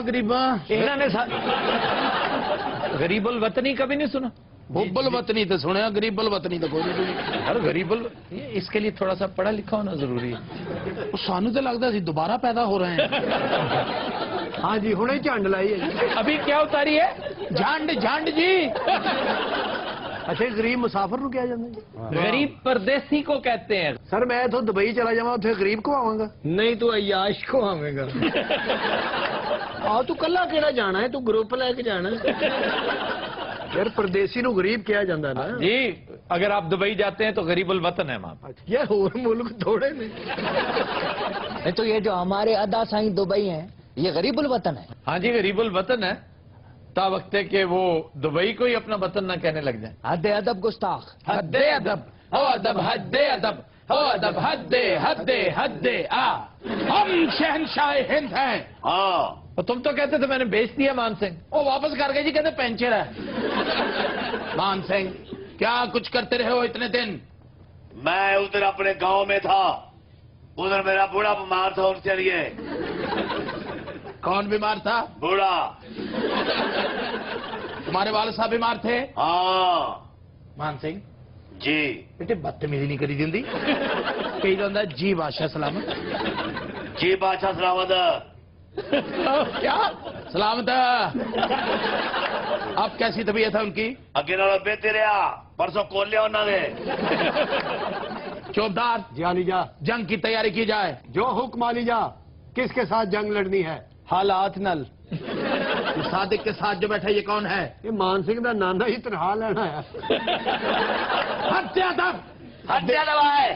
गरीबा, इन्होंने गरीबुल वतनी कभी नहीं सुना? बुब्बल वतनी तो सुने, गरीबल वतनी तो कोई नहीं सुनी। अरे गरीबुल, इसके लिए थोड़ा सा पढ़ा लिखा होना जरूरी है। सानू तो लगता सी दोबारा पैदा हो रहे हैं। हाँ जी, हुणे झंड लाई है। अभी क्या उतारी है? झंड, झंड जी। अच्छा, गरीब मुसाफिर नु क्या जाता? गरीब परदेसी को कहते हैं। सर, मैं तो दुबई चला जावा, उसे गरीब को आवांगा? नहीं, तू अयाश को आवेगा। आ तू कला केड़ा जाना है, तू ग्रुप लेके जाना है। यार परदेसी नु गरीब किया जाता ना जी, अगर आप दुबई जाते हैं तो गरीबुल वतन है वहां पर। यार और मुल्क थोड़े ने। नहीं तो ये जो हमारे अदा साईं दुबई हैं, ये गरीबुल वतन है। हाँ जी, गरीबुल वतन है, ता वक्त है कि वो दुबई को ही अपना वतन ना कहने लग जाए। हद अदब गुस्ताख। हद्दे अदब, हो अदब, हद्दे अदब, हो अदब, हद्दे हद्दे हद्दे आ। हम शहनशाह हिंद हैं। हाँ, और तुम तो कहते थे मैंने बेच दिया मान सिंह। वो वापस कर गए जी, कहते पेंचर है। मान सिंह क्या कुछ करते रहे हो इतने दिन? मैं उधर अपने गांव में था, उधर मेरा बूढ़ा बीमार था, उनसे लिए। कौन बीमार था? बूढ़ा। तुम्हारे वाले साहब बीमार थे? हाँ मान सिंह जी। बेटे बदतमीजी नहीं करी जिंदी। कही जाता है जी बादशाह सलामत। जी बादशाह सलामत। क्या सलामत है? अब कैसी तबीयत है उनकी? अगे नालों बेहतर रहा, परसों खोल लिया उन्होंने। चौबदार जी अली जा, जंग की तैयारी की जाए। जो हुक्म अली जा। किसके साथ जंग लड़नी है? हालात नल। सादिक के साथ जो बैठा ये कौन है? ये मान सिंह का नाना ही तनहा लेना है। हत्या दब, हत्या दबाए।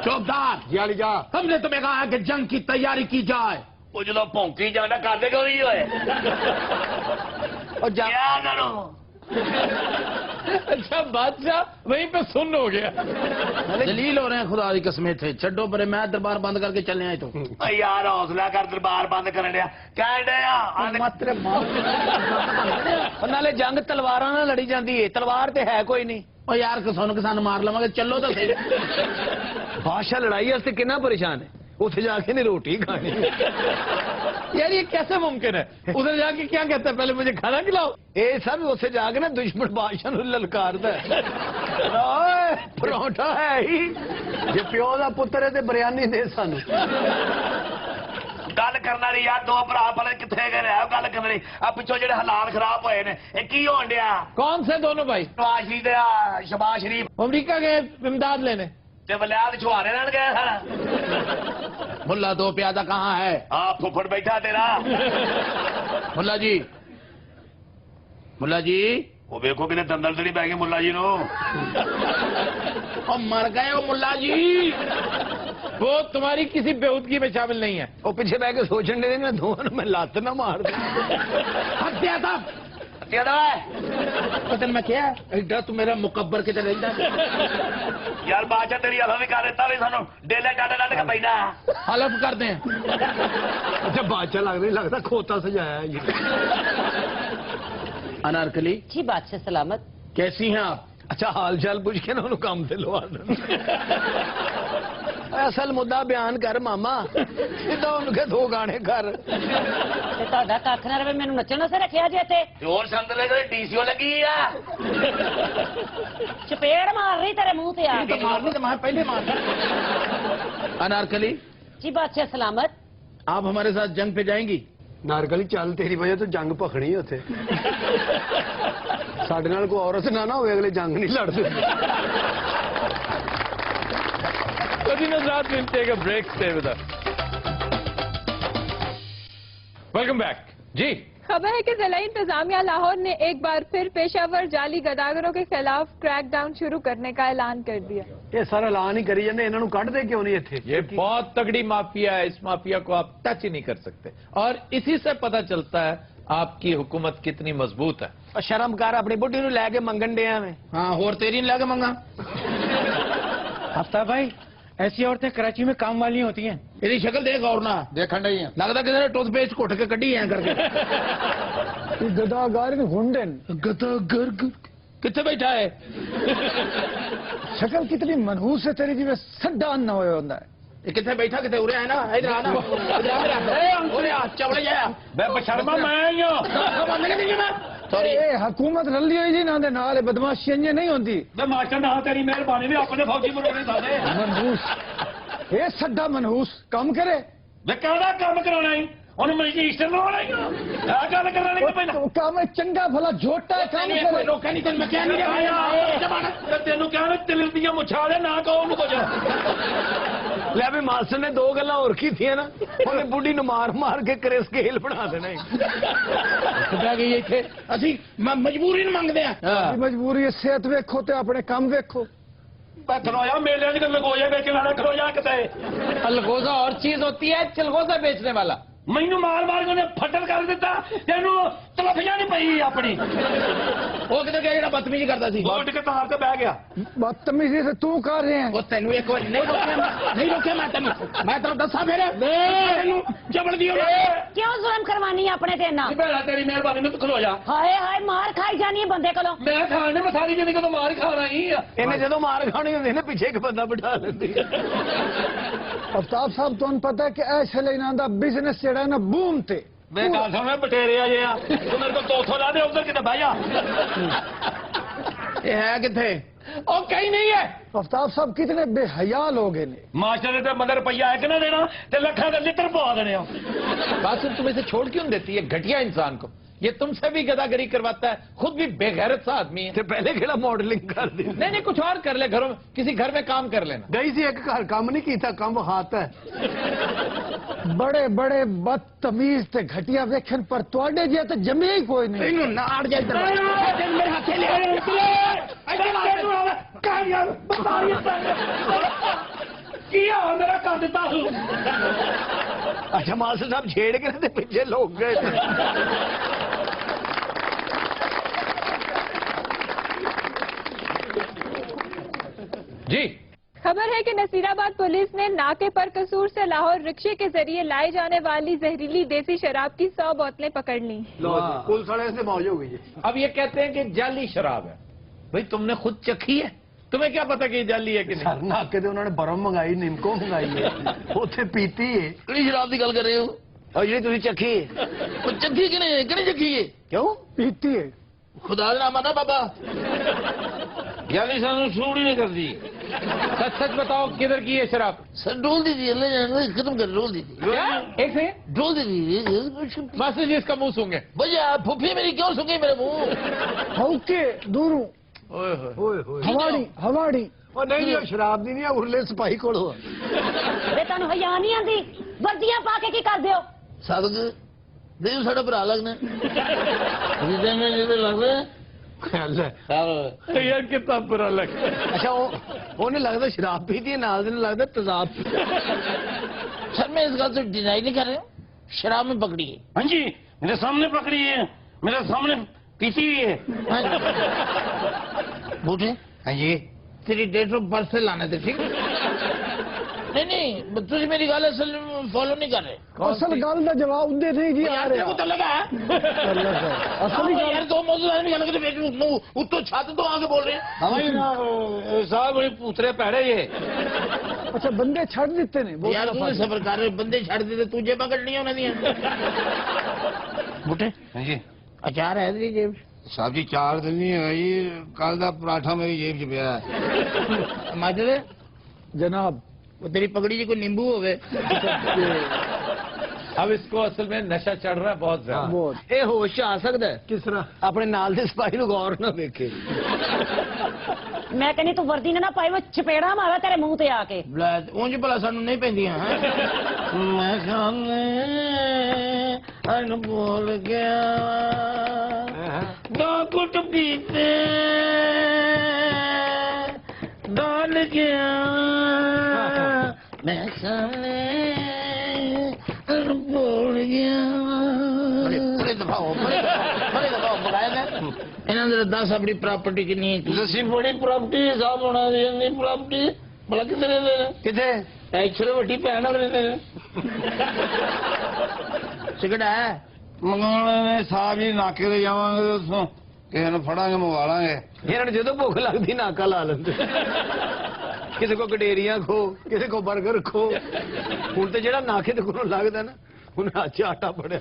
चौबदार जी अली जा, हमने तुम्हें कहा है कि जंग की तैयारी की जाए। वो जो भौंकी जाना कर दे क्यों नहीं हुए? और जा क्या करो? अच्छा बादशाह वहीं पे सुन हो गया। जलील हो रहे हैं खुदा की कसमें थे। छड्डो परे, मैं दरबार बंद करके चलने आए तो। यार हौसला कर, दरबार बंद कर दिया। क्या मात्र नाले जंग तलवारां नाल लड़ी जाती है, तलवार ते है कोई नहीं। और यार किसान मार लवांगे, चलो तो सही। बादशाह लड़ाई वास्ते कितना परेशान है, उसे जाके नहीं रोटी खानी। यार ये कैसे मुमकिन है? उधर जाके क्या कहता है, पहले मुझे खाना खिलाओ। ये सब उसे जाके ना दुश्मन बादशाह ਨੂੰ ਲਲਕਾਰਦਾ ਹੈ। ਪਰੌਂਠਾ ਹੈ ਹੀ ਜੇ ਪਿਓ ਦਾ ਪੁੱਤਰ ਹੈ ਤੇ ਬਿਰਿਆਨੀ ਦੇ ਸਾਨੂੰ। गल करना नहीं यार, दो भरा भले कितने गए रहे गल करना नहीं। अब पिछो जेडे हालात खराब होए ने, ये की होन दिया? कौन से दोनों भाई? नवाज शरीफ ते शहबाज शरीफ अमरीका गए इमदाद लेने। ते वलियाद छुहारे लेन गए सर। मुल्ला दो प्यादा कहाँ है? हाँ फुफड़ बैठा तेरा। मुल्ला जी, मुल्ला जी वो देखो कितने दंदल तो नहीं पै गए मुल्ला जी नो। और मर गए हो मुल्ला जी। वो तुम्हारी किसी बेहूदगी में शामिल नहीं है। ਉਹ ਪਿੱਛੇ ਬਹਿ ਕੇ ਸੋਚਣ ਦੇ ਨਾ ਦੋਵਾਂ ਨੂੰ ਮੈਂ ਲੱਤ ਨਾ ਮਾਰ ਦਾਂ। हत्या था क्या दवा है? पता मैं क्या है तू मेरा मुकब्बर के चले यार बादशाह तेरी हवा भी कर देता भी सानू डेले डाले डाले का पैना। हलफ कर दें। ਅੱਛਾ ਬਾਦਸ਼ਾਹ ਲੱਗਦਾ ਨਹੀਂ ਲੱਗਦਾ ਖੋਤਾ ਸਜਾਇਆ ਜੀ। अनारकली जी बादशाह सलामत। कैसी हैं आप? ਅੱਛਾ ਹਾਲ ਚਾਲ ਪੁੱਛ ਕੇ ਨਾ ਉਹਨੂੰ ਕੰਮ ਤੇ ਲਵਾ ਦੇਣ। ਅਸਲ ਮੁੱਦਾ ਬਿਆਨ ਕਰ ਮਾਮਾ, ਸਿੱਧਾ ਉਹਨੂੰ ਕਹੇ ਦੋ ਗਾਣੇ ਕਰ। ਤੇ ਤੁਹਾਡਾ ਕੱਖ ਨਾ ਰਵੇ, ਮੈਨੂੰ ਨੱਚਣ ਵਾਸਤੇ ਰੱਖਿਆ ਜੇ ਇੱਥੇ। जोर संद ले गए डीसीओ लगी है। ਚਪੇੜ ਮਾਰ ਰਹੀ ਤੇਰੇ ਮੂੰਹ ਤੇ ਆ तो ਕੇ। मारनी तो मैं पहले मार। अनारकली जी बादशाह सलामत। आप हमारे साथ जंग पे जाएंगी? ਨਾਰਗਲੀ ਚੱਲ, ਤੇਰੀ ਵਜ੍ਹਾ ਤੋਂ ਜੰਗ ਭਖਣੀ ਉੱਥੇ। ਸਾਡੇ ਨਾਲ ਕੋਈ ਔਰਤ ਨਾ ਨਾ ਹੋਵੇ, ਅਗਲੇ ਜੰਗ ਨਹੀਂ ਲੜਦੇ। Break stay with us. Welcome back जी। खबर है कि जिला इंतजामिया लाहौर ने एक बार फिर पेशावर जाली गदागरों के खिलाफ क्रैकडाउन शुरू करने का ऐलान कर दिया। ਇਹ ਸਾਰਾ ਐਲਾਨ ਹੀ ਕਰੀ ਜਾਂਦੇ, ਇਹਨਾਂ ਨੂੰ ਕੱਢਦੇ ਕਿਉਂ ਨਹੀਂ ਇੱਥੇ? ये बहुत तगड़ी माफिया है, इस माफिया को आप टच ही नहीं कर सकते। और इसी से पता चलता है आपकी हुकूमत कितनी मजबूत है। ਉਹ ਸ਼ਰਮ ਕਰ, ਆਪਣੀ ਬੁੱਢੀ ਨੂੰ ਲੈ ਕੇ ਮੰਗਣ ਡਿਆ ਮੈਂ। हाँ और तेरी नहीं लगे मंगा। आफ्ताब भाई, ऐसी औरतें कराची में काम वाली होती हैं। तेरी शक्ल देख और ना देखण नहीं है। लगता किसी ने टूथपेस्ट घुट के कड़ी है करके। गदागार हुंडन गदागर कितने बैठा है? शक्ल कितनी मनहूस है तेरी, जिਵੇਂ सड्डा ना होया होता है। ये कितने बैठा कितने उरे है ना, इधर आना, इधर आ मेरा उरे आ चवड़े जाया मैं बशर्मा मैं ही हूं। सॉरी ए हुकूमत रली हुई जी ना दे नाल बदमाशी इंज नहीं होंदी। मैं मास्टर ना तेरी मेहरबानी भी अपने फौजी बनोगे सारे। मनहूस ए सड्डा मनहूस काम करे। मैं कहना काम कराना ही ਉਹਨੂੰ ਮਜਿਸਟਰ ਬਣਾਉਣਾ ਹੀ ਆ ਗੱਲ ਕਰਨਾ ਨਹੀਂ ਪੈਂਦਾ। काम चंगा भला झोटा है काम करे। रोका नहीं मैं क्या नहीं ਤੈਨੂੰ ਕਿਹਾ ਨਾ ਤਿਲ ਦੀਆਂ ਮੁੱਛਾਂ ਦੇ ਨਾ ਕਹੋ ਉਹਨੂੰ ਕੁਝ। ਲੈ ਵੀ ਮਾਸਟਰ ਨੇ ਦੋ ਗੱਲਾਂ ਹੋਰ ਕੀਤੀਆਂ ਨਾ, ਉਹਨੇ ਬੁੱਢੀ ਨੂੰ ਮਾਰ ਮਾਰ ਕੇ ਕਰੇ ਸਕੇਲ ਬਣਾ ਦੇਣਾ ਕਿੱਦਾਂ ਗਈ ਇੱਥੇ ਅਸੀਂ ਮਜਬੂਰੀ ਨੂੰ ਮੰਗਦੇ ਆ। ਮਜਬੂਰੀ ਹੈ, ਸਿਹਤ ਵੇਖੋ ਤੇ ਆਪਣੇ ਕੰਮ ਵੇਖੋ। खलोया मेले लगोया बेचने वाला खलोया कितने अलगोजा और चीज होती है, चिलगोजा बेचने वाला। मैनू मार मार के फटल कर दिता, तेनू तलफियां नहीं पई अपनी। वो किधर गया जेड़ा बदतमीजी करता सी? उठ के तार ते बह गया। बदतमीजी से तू कर रहे हैं। वो तेनू एक बार नहीं रोके मैं तेनू दसा फिर तेनू जबड़ दियो क्यों जुल्म करवानी है अपने ते ना? बेड़ा तेरी मेहरबानी में तू खलो जा। हाय हाय मार खाई जानी है बंदे कोलों। मैं खाने में सारी जिंदगी तो मार खाना ही है। इन्हें जदों मार खानी होंदी ना पिछे एक बंदा बिठा लेंदी। अफ्ताब साहब तुहानू पता है कि ऐसे लेना दा बिजनेस जेड़ा ना बूम ते मैं गल सुन बटेरे आ जे तू मेरे को 200 ला दे, उधर किते बह जा। ये है किथे? ओ कहीं नहीं है। अफ्ताब साहब कितने बेहया लोग हैं। मास्टर ने तो मदर रुपया एक ना देना ते लखा के लिटर पवा देने। कासिम तुम इसे छोड़ क्यों देती है घटिया इंसान को? ये तुमसे भी गदागरी करवाता है, खुद भी बेगैरत सा आदमी है। तो पहले खेला मॉडलिंग कर दी। नहीं नहीं, कुछ और कर ले, घरों में किसी घर में काम कर लेना। गई सी एक घर काम नहीं किया, काम हाथ है। बड़े बड़े बदतमीज ते घटिया वेखन पर तुहाडे जे तो जमे ही कोई नहीं। इन्हों नाड़ जाए मेरे हाथे ले किया मेरा कर दिता। अच्छा मास्टर साहब छेड़ के ना पीछे लोग गए। जी खबर है कि नसीराबाद पुलिस ने नाके पर कसूर से लाहौर रिक्शे के जरिए लाई जाने वाली जहरीली देसी शराब की 100 बोतलें पकड़ ली। पुलिस वाले से मौज हो गई। अब ये कहते हैं कि जाली शराब है। भाई तुमने खुद चखी है, तुम्हें क्या पता कि ये जाली है कि नहीं? सर नाके उन्होंने बरम मंगाई, निमको मंगाई है, उसे पीती है। ਕਿਹੜੀ ਸ਼ਰਾਬ ਦੀ ਗੱਲ ਕਰ ਰਹੇ ਹੋ? और जी तुझे चखी है? ਉਹ ਚੱਕੀ ਕਿਹਨੇ ਚੱਕੀ ਹੈ? क्यों पीती है? ਖੁਦਾ ਦਾ ਨਾਮ ਆਦਾ ਬਾਬਾ जाली सानू सूट ही नहीं करती। सच सच बताओ किधर की है शराब? सर डोल दी थी अल्लाह जाने खत्म कर डोल दी थी क्या? एक से डोल दी थी मास्टर जी इसका मुंह सूंघे। भैया फुफी मेरी क्यों सुन गई मेरे मुंह? हौके दूरों हवाड़ी हवाड़ी और नहीं नहीं शराब दी नहीं है, उरले सिपाही कोलो वे तनु हया नहीं आंदी, वर्दियां पा के की कर दियो? सादक देव साडा भरा लगना जिदे में जिदे लगदा ख्याल है। यार कितना बुरा लग। अच्छा उन्हें लगता शराब पीती है, नाल दिन लगता तेजाब। सर मैं इस बात से डिनाई नहीं कर रहा हूँ, शराब में पकड़ी है। हाँ जी मेरे सामने पकड़ी है, मेरे सामने पीती हुई है। बूढ़े हाँ जी तेरी डेट ऑफ बर्थ से लाना थे, ठीक नहीं तुझे मेरी गल असल फॉलो नहीं कर रहे। असल गल का जवाब दे नहीं जी आ रहा। तो लगा असली गल यार दो मौजूद आदमी अलग उत्तो छत तो आके बोल रहे हैं। साहब बड़ी पूतरे पैड़े ये। अच्छा बंदे छड़ देते ने यार तू सबर कर रहे बंदे छड़ देते तुझे पकड़नियां उन्हें दियां। बूटे हाँ जी अचार है तेरी जेब साहब जी 4 दिन नहीं है जी, कल का पराठा मेरी जेब च पिया है। माजरे जनाब वो तेरी पगड़ी जी कोई नींबू हो गए। अब इसको असल में नशा चढ़ रहा है बहुत ज्यादा। बहुत ए होश आ सकता है किस तरह अपने नाल दे सिपाही नु गौर ना देखे। मैं कहनी तू वर्दी ने ना पाई, मैं चपेड़ा मारा तेरे मुंह ते आके। ਉਂਝ ਭਲਾ ਸਾਨੂੰ ਨਹੀਂ ਪੈਂਦੀਆਂ ਮੈਂ ਖਾਣੇ ਅਨ ਭੁੱਲ ਗਿਆ ਦੋ ਕੁੱਟ ਪੀਤੇ ਡਾਲ ਗਿਆ ਮੈਂ ਖਾਣੇ ਅਨ ਭੁੱਲ ਗਿਆ ਬੜੇ ਦਫਾਓ ਬਗਾਇਆ ਇਹਨਾਂ ਦੇ 10 ਆਪਣੀ ਪ੍ਰਾਪਰਟੀ ਕਿੰਨੀ ਹੈ? ਅਸੀਂ ਬੜੀ ਪ੍ਰਾਪਰਟੀ ਹਿਸਾਬ ਹੋਣਾ ਦੀ ਪ੍ਰਾਪਰਟੀ ਭਲਾ ਕਿੱਥੇ ਰਹਿੰਦੇ ਨੇ? किथे ਐਕਚੁਅਲੀ ਵੱਡੀ ਭੈਣ ਨਾਲ ਰਹਿੰਦੇ ਨੇ। ਸਿਗੜਾ ਹੈ ਮੰਗਾਉਣੇ ਸਾਹਿਬ ਜੀ ਨਾਕੇ ਤੇ ਜਾਵਾਂਗੇ ਉਸੋਂ ਕਿਸੇ ਨੂੰ ਫੜਾਂਗੇ ਮੰਗਵਾ ਲਾਂਗੇ। ਇਹਨਾਂ ਨੂੰ ਜਦੋਂ ਭੁੱਖ ਲੱਗਦੀ ਨਾਕਾ ਲਾ ਲੈਂਦੇ। ਕਿਸੇ ਕੋ ਗਡੇਰੀਆਂ ਖੋ, ਕਿਸੇ ਕੋ 버ਗਰ ਖੋ। ਹੁਣ ਤੇ ਜਿਹੜਾ ਨਾਕੇ ਤੇ ਕੋਲੋਂ ਲੱਗਦਾ ਨਾ ਉਹਨੇ ਅੱਜ ਆਟਾ ਫੜਿਆ।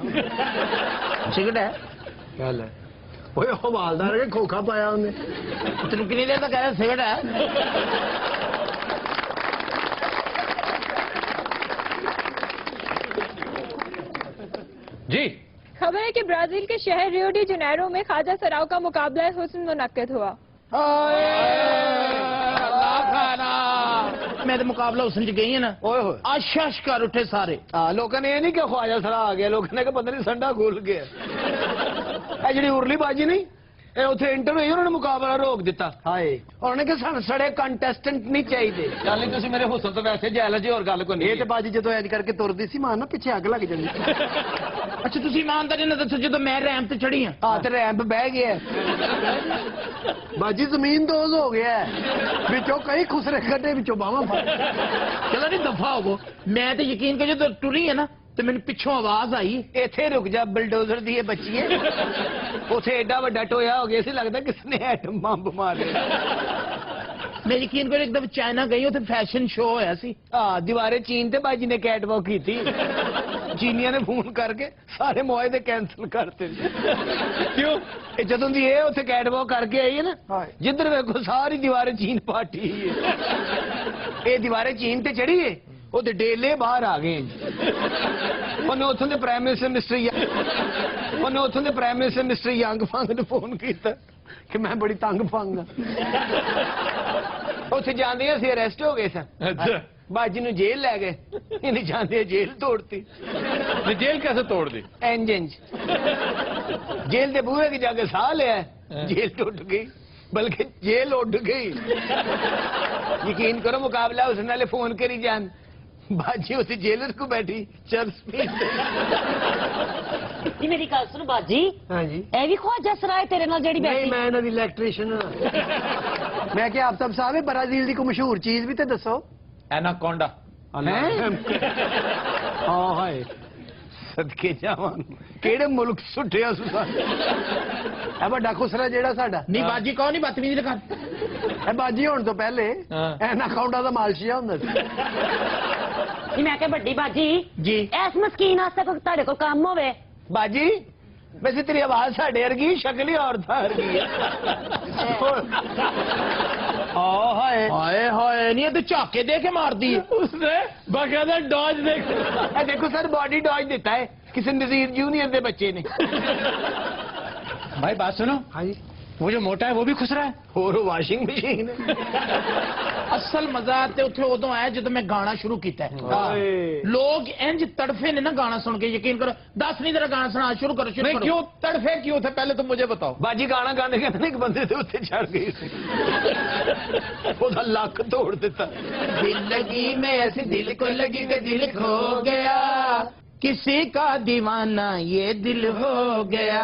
ਸਿਗੜਾ ਹੈ ਗੱਲ ਹੈ ਓਏ ਹਵਾਲਦਾਰ ਕੇ ਖੋਖਾ ਪਾਇਆ ਉਹਨੇ। ਤੈਨੂੰ ਕਿੰਨੀ ਦੇਰ ਤੱਕ ਕਹਿ ਸਿਗੜਾ ਹੈ? जी खबर है कि ब्राजील के शहर रियो डी जनेरो में ख्वाजा सराव का मुकाबला हुस्न मुनक्किद हुआ। मैं तो मुकाबला हुसन च गई है ना ਓਏ ਹੋਏ आशाश कर उठे सारे ਹਾਂ ਲੋਕਾਂ ਨੇ ਇਹ ਨਹੀਂ ਕਿ ਖਵਾਜਾ ਸਰਾ ਆ ਗਿਆ ਲੋਕਾਂ ਨੇ ਕਿ ਪਤਾ ਨਹੀਂ ਸੰਡਾ ਖੁੱਲ ਗਿਆ ਇਹ ਜਿਹੜੀ ਉਰਲੀ ਬਾਜੀ ਨਹੀਂ ਇਹ ਉੱਥੇ ਇੰਟਰ ਹੋਈ ਉਹਨਾਂ ਨੇ ਮੁਕਾਬਲਾ ਰੋਕ ਦਿੱਤਾ ਹਾਏ ਉਹਨਾਂ ਨੇ ਕਿ ਸਾਨੂੰ ਸੜੇ ਕੰਟੈਸਟੈਂਟ ਨਹੀਂ ਚਾਹੀਦੇ ਚੱਲ ਨਹੀਂ ਤੁਸੀਂ ਮੇਰੇ ਹੁਸਨ ਤੋਂ ਵੈਸੇ ਜੈਲ ਜੀ ਹੋਰ ਗੱਲ ਕੋਈ ਇਹ ਨਹੀਂ ਤੇ ਬਾਜੀ ਜਦੋਂ ਐਜ ਕਰਕੇ ਤੁਰਦੀ ਸੀ ਮਾਨ ਨਾ ਪਿੱਛੇ ਅੱਗ ਲੱਗ ਜਾਂਦੀ अच्छा तुसी ईमानदारी ना दसो जो मैं रैम ते चढ़ी हां ਹਾਂ ਤੇ ਰੈਂਪ ਬਹਿ ਗਿਆ ਬਾਜੀ ਜ਼ਮੀਨ ਦੋਜ਼ ਹੋ ਗਿਆ ਵਿੱਚੋਂ ਕਈ ਖੁਸਰੇ ਕੱਢੇ ਵਿੱਚੋਂ ਬਾਹਾਂ ਫੜ चलो नहीं दफा हो मैं तो यकीन कर जो टुरी है ना तो मैंने पिछों आवाज आई ਇੱਥੇ ਰੁਕ ਜਾ ਬਲਡੋਜ਼ਰ ਦੀ ਇਹ ਬੱਚੀਏ ਉਥੇ ਐਡਾ ਵੱਡਾ ਟੋਇਆ ਹੋ ਗਿਆ ਸੀ ਲੱਗਦਾ ਕਿਸ ਨੇ ਐਟਮ ਬੰਬ ਮਾਰਿਆ मैं यकीन कर एक दफा चाइना गई उथे फैशन शो होया सी ਹਾਂ ਦੀਵਾਰੇ ਚੀਨ ਤੇ ਬਾਜੀ ਨੇ ਕੈਟ ਵਾਕ ਕੀਤੀ ਚੀਨੀਆਂ ਨੇ ਫੋਨ ਕਰਕੇ ਸਾਰੇ ਮੁਆਹਦੇ ਕੈਨਸਲ ਕਰਤੇ ਕਿਉਂ ਇਹ ਜਦੋਂ ਦੀ ਇਹ ਉੱਥੇ ਕੈਟ ਵਾਕ ਕਰਕੇ ਆਈ ਹੈ ਨਾ ਜਿੱਧਰ ਵੇਖੋ ਸਾਰੀ ਦੀਵਾਰੇ ਚੀਨ ਪਾਟੀ ਹੈ ਇਹ ਦੀਵਾਰੇ ਚੀਨ ਤੇ ਚੜੀ ਹੈ ਉਹਦੇ ਡੇਲੇ ਬਾਹਰ ਆ ਗਏ ਉਹਨੇ ਉੱਥੋਂ ਦੇ ਪ੍ਰਾਈਮ ਮਿਨਿਸਟਰ ਮਿਸਟਰ ਯੰਗ ਫੰਗ ਨੂੰ ਫੋਨ ਕੀਤਾ ਕਿ ਮੈਂ ਬੜੀ ਤੰਗ ਫੰਗ ਆ ਉੱਥੇ ਜਾਂਦੇ ਅਸੀਂ ਅਰੈਸਟ ਹੋ ਗਏ ਸਨ अच्छा ਬਾਜੀ ਨੂੰ ਜੇਲ੍ਹ ਲੈ ਗਏ ਇਹਨੇ ਜਾਂਦੇ ਜੇਲ੍ਹ ਤੋੜਤੀ ये जेल कैसे तोड़ दी ਇੰਜਨ ਜੇਲ੍ਹ ਦੇ ਬੂਹੇ ਕੇ ਜਾ ਕੇ ਸਾਹ ਲਿਆ ਜੇਲ੍ਹ ਟੁੱਟ ਗਈ ਬਲਕਿ ਜੇਲ੍ਹ ਉੱਡ ਗਈ ਯਕੀਨ ਕਰੋ ਮੁਕਾਬਲਾ ਉਸ ਨਾਲੇ ਫੋਨ ਕਰੀ ਜਾਨ ਬਾਜੀ ਉੱਥੇ ਜੇਲਰ ਕੋ ਬੈਠੀ ਚਲ ਸਪੀਡ ਜੀ ਮੇਰੀ ਗੱਲ ਸੁਣ ਬਾਜੀ ਹਾਂਜੀ ਇਹ ਵੀ ਖਵਾਜਾ ਸਰਾਏ ਤੇਰੇ ਨਾਲ ਜਿਹੜੀ ਨਹੀਂ ਬੈਠੀ ਮੈਂ ਇਹਨਾਂ ਦੀ ਇਲੈਕਟ੍ਰੀਸ਼ੀਅਨ ਮੈਂ ਕਿਹਾ ਆਪ ਸਾਹਿਬ ਬ੍ਰਾਜ਼ੀਲ ਦੀ ਕੋਈ ਮਸ਼ਹੂਰ ਚੀਜ਼ ਵੀ ਤੇ ਦੱਸੋ एनाकोंडा ਹਾਂ ਹਾਏ ਸਦਕੇ ਜਾਵਾਂ ਕਿਹੜੇ ਮੁਲਕ ਸੁੱਟਿਆ ਸੁਸਾ ਇਹ ਵੱਡਾ ਖੁਸਰਾ ਜਿਹੜਾ ਸਾਡਾ नहीं बाजी कौन नहीं बदतमीजी लगा ਇਹ ਬਾਜੀ ਹੋਣ ਤੋਂ ਪਹਿਲੇ ਹਾਂ। ਐਨਾਕਾਉਂਡਾ ਦਾ ਮਾਲਸ਼ੀਆ ਹੁੰਦਾ ਸੀ ਜੀ ਮੈਂ ਕਿਹਾ ਵੱਡੀ ਬਾਜੀ जी ਐਸ ਮਸਕੀਨ ਵਾਸਤੇ ਕੋਈ ਤੁਹਾਡੇ ਕੋਲ ਕੰਮ ਹੋਵੇ ਬਾਜੀ ਵੈਸੇ ਤੇਰੀ ਆਵਾਜ਼ ਸਾਡੇ ਵਰਗੀ ਸ਼ਕਲ ਹੀ ਔਰਤਾਂ ਵਰਗੀ ਆ ਹਾਏ हाय हाय नहीं ये तो झाके दे के मार दी उसने बाकायदा डॉज देख ਇਹ ਦੇਖੋ ਸਰ ਬਾਡੀ ਡੌਜ ਦਿੱਤਾ ਹੈ ਕਿਸੇ ਨਜ਼ੀਰ ਜੂਨੀਅਰ ਦੇ ਬੱਚੇ ਨੇ भाई बात सुनो ਹਾਂਜੀ वो जो मोटा है वो भी खुश रहा है ਹੋਰ ਵਾਸ਼ਿੰਗ ਮਸ਼ੀਨ असल मजा ते उथे उदों आया जदों मैं गाना शुरू किया ਹਾਏ लोग इंज तड़फे ने ना गाना सुन के यकीन करो 10 नहीं तेरा गाना सुना शुरू करो शुरू नहीं करो क्यों तड़फे क्यों थे पहले तो मुझे बताओ ਬਾਜੀ ਗਾਣਾ ਗਾਉਂਦੇ ਕਹਿੰਦੇ ਇੱਕ ਬੰਦੇ ਦੇ ਉੱਤੇ ਚੜ ਗਈ ਸੀ ਉਹਦਾ ਲੱਕ ਤੋੜ ਦਿੱਤਾ दिल लगी में ऐसी दिल को लगी कि दिल खो गया किसी का दीवाना ये दिल हो गया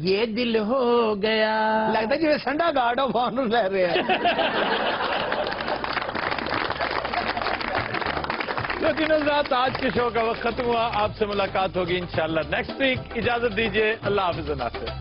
ये दिल हो गया ਲੱਗਦਾ ਜਿਵੇਂ ਸੰਡਾ ਗਾਰਡ ਆਫ ਆਨਰ ਲੈ ਰਿਹਾ तो दिनों रात आज के शो का वक्त खत्म हुआ आपसे मुलाकात होगी इंशाल्लाह नेक्स्ट वीक इजाजत दीजिए अल्लाह हाफिज नासिर